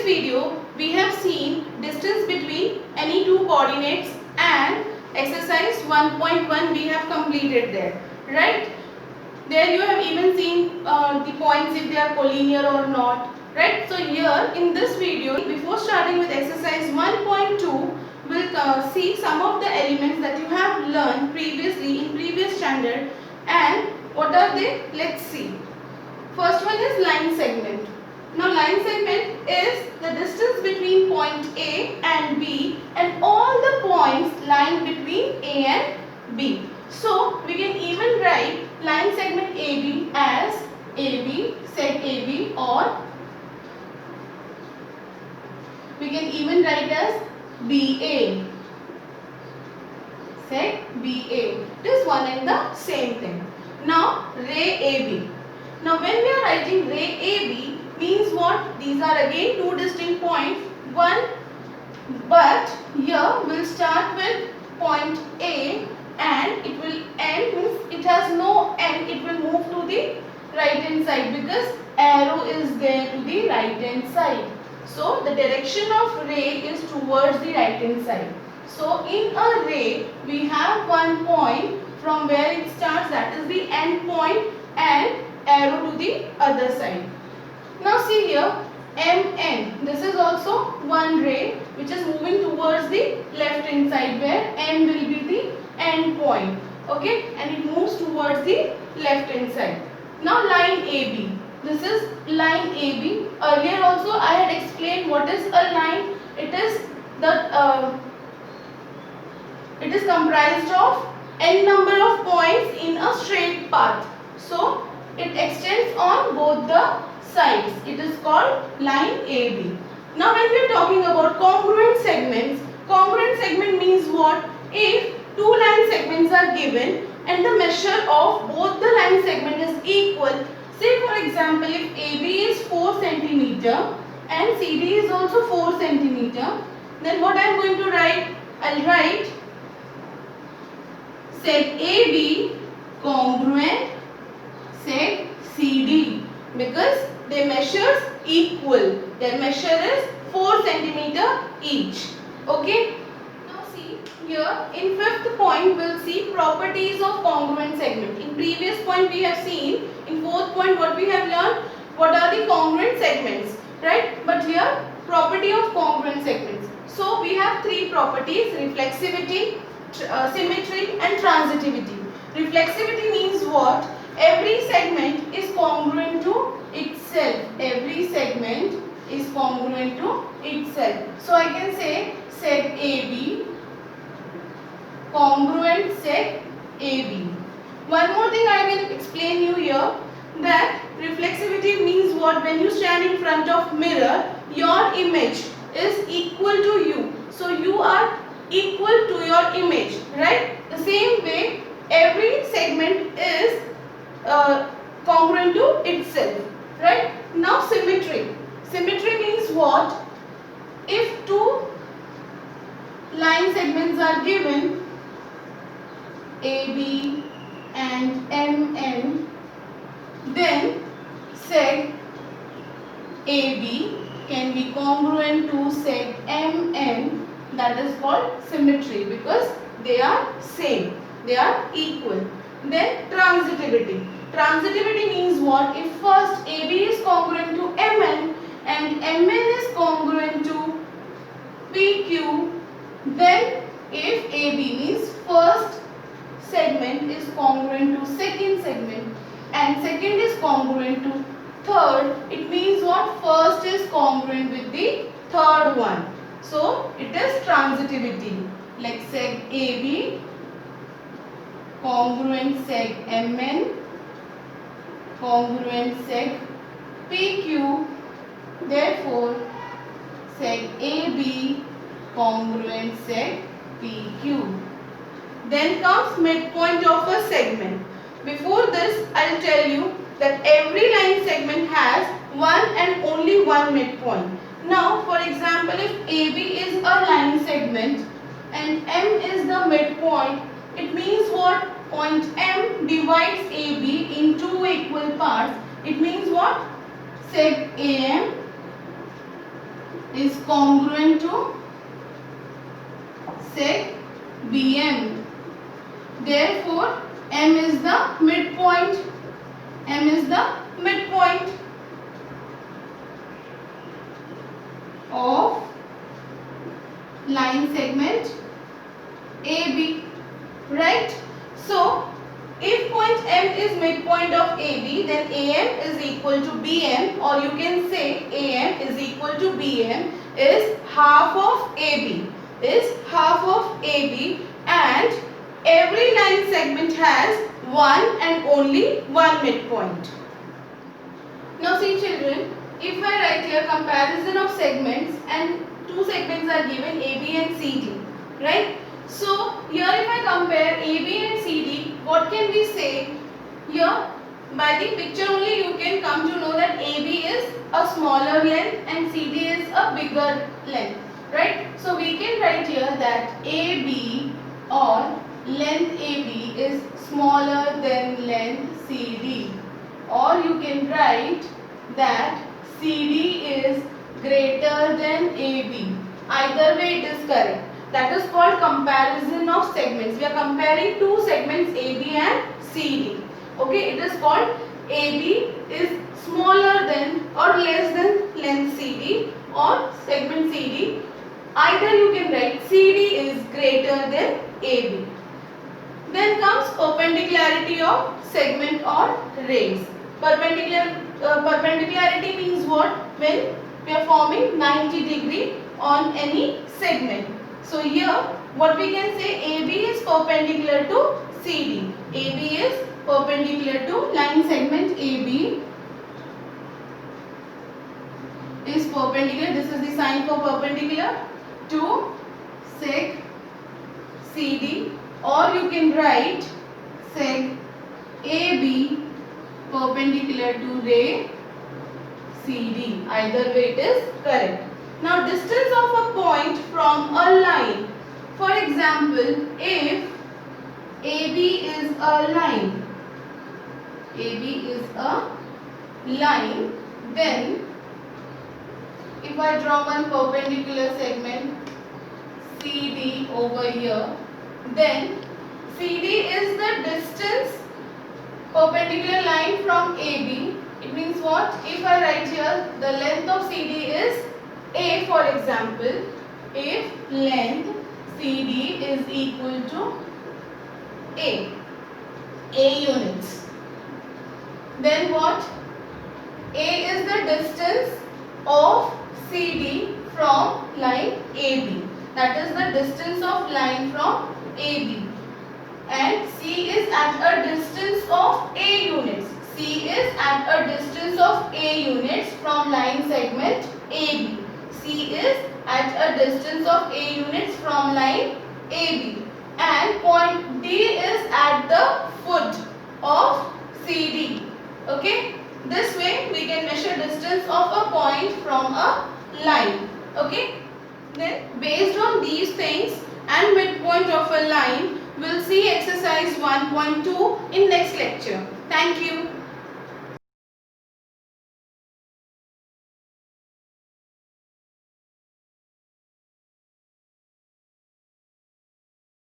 video we have seen distance between any two coordinates and exercise 1.1 we have completed there, right? There you have even seen the points if they are collinear or not, right? So here in this video, before starting with exercise 1.2, we'll see some of the elements that you have learned previously in previous standard, and what are they? Let's see. First one is line segment. Now line segment is the distance between point A and B and all the points lying between A and B. So we can even write line segment AB as AB, seg AB, or we can even write as BA, seg BA. It is one and the same thing. Now ray AB. Now when we are writing ray AB means what? These are again two distinct points. One, but here we'll start with point A and it will end, means it has no end, it will move to the right hand side because arrow is there to the right hand side. So the direction of ray is towards the right hand side. So in a ray we have one point from where it starts, that is the end point, and arrow to the other side. Now see here MN, this is also one ray which is moving towards the left hand side where N will be the end point, okay, and it moves towards the left hand side. Now line AB, this is line AB. Earlier also I had explained what is a line. It is comprised of n number of points in a straight path. So it extends on both the sides. It is called line AB. Now when we are talking about congruent segments means what? If two line segments are given and the measure of both the line segment is equal. Say for example, if AB is 4 cm and CD is also 4 cm, then what I am going to write? I will write seg AB congruent seg CD because their measures equal. Their measure is 4 cm each. Okay. Now see here in fifth point we'll see properties of congruent segment. In previous point we have seen, in fourth point what we have learned, what are the congruent segments, right? But here property of congruent segments. So we have three properties: reflexivity, symmetry and transitivity. Reflexivity means what? Every segment is congruent to itself. Every segment is congruent to itself. So I can say seg AB congruent seg AB. One more thing I will explain you here, that reflexivity means what? When you stand in front of mirror, your image is equal to you. So you are equal to your image, right? The same way every segment is congruent to itself, right? Now symmetry. Symmetry means what? If two line segments are given, AB and MN, then seg AB can be congruent to seg MN. That is called symmetry because they are same, they are equal. Then transitivity. Transitivity means what? If first AB is congruent to MN and MN is congruent to PQ, then if AB means first segment is congruent to second segment and second is congruent to third, it means what? First is congruent with the third one. So it is transitivity, like seg AB congruent seg MN congruent seg PQ, therefore seg AB congruent seg PQ. Then comes midpoint of a segment. Before this I will tell you that every line segment has one and only one midpoint. Now for example, if AB is a line segment and M is the midpoint, it means what? Point M divides AB in two equal parts. It means what? Seg AM is congruent to sec BM. Therefore, M is the midpoint. M is the midpoint of line segment AB, right? So, if point M is midpoint of AB, then AM is equal to BM, or you can say AM is equal to BM is half of AB, and every line segment has one and only one midpoint. Now see children, if I write here comparison of segments and two segments are given AB and CD, right? So here if I compare AB and CD, what can we say? Here by the picture only you can come to know that AB is a smaller length and CD is a bigger length, right? So we can write here that AB or length AB is smaller than length CD, or you can write that CD is greater than AB. Either way it is correct. That is called comparison of segments. We are comparing two segments AB and CD. Okay, it is called AB is smaller than or less than length CD or segment CD. Either you can write CD is greater than AB. Then comes perpendicularity of segment or rays. Perpendicularity means what? When we are forming 90 degree on any segment. So here what we can say, AB is perpendicular to CD. AB is perpendicular to line segment AB is perpendicular. This is the sign for perpendicular to sec CD, or you can write sec AB perpendicular to ray CD. Either way it is correct. Now distance of a point from a line. For example, if AB is a line, then if I draw one perpendicular segment CD over here, then CD is the distance perpendicular line from AB. It means what? If I write here the length of CD is A, for example, if length CD is equal to A units, then what? A is the distance of CD from line AB. That is the distance of line from AB. And C is at a distance of A units. C is at a distance of A units from line segment AB. C is at a distance of A units from line AB. And point D is at the foot of CD. Okay? This way we can measure distance of a point from a line. Okay? Then based on these things and midpoint of a line, we'll see exercise 1.2 in next lecture. Thank you.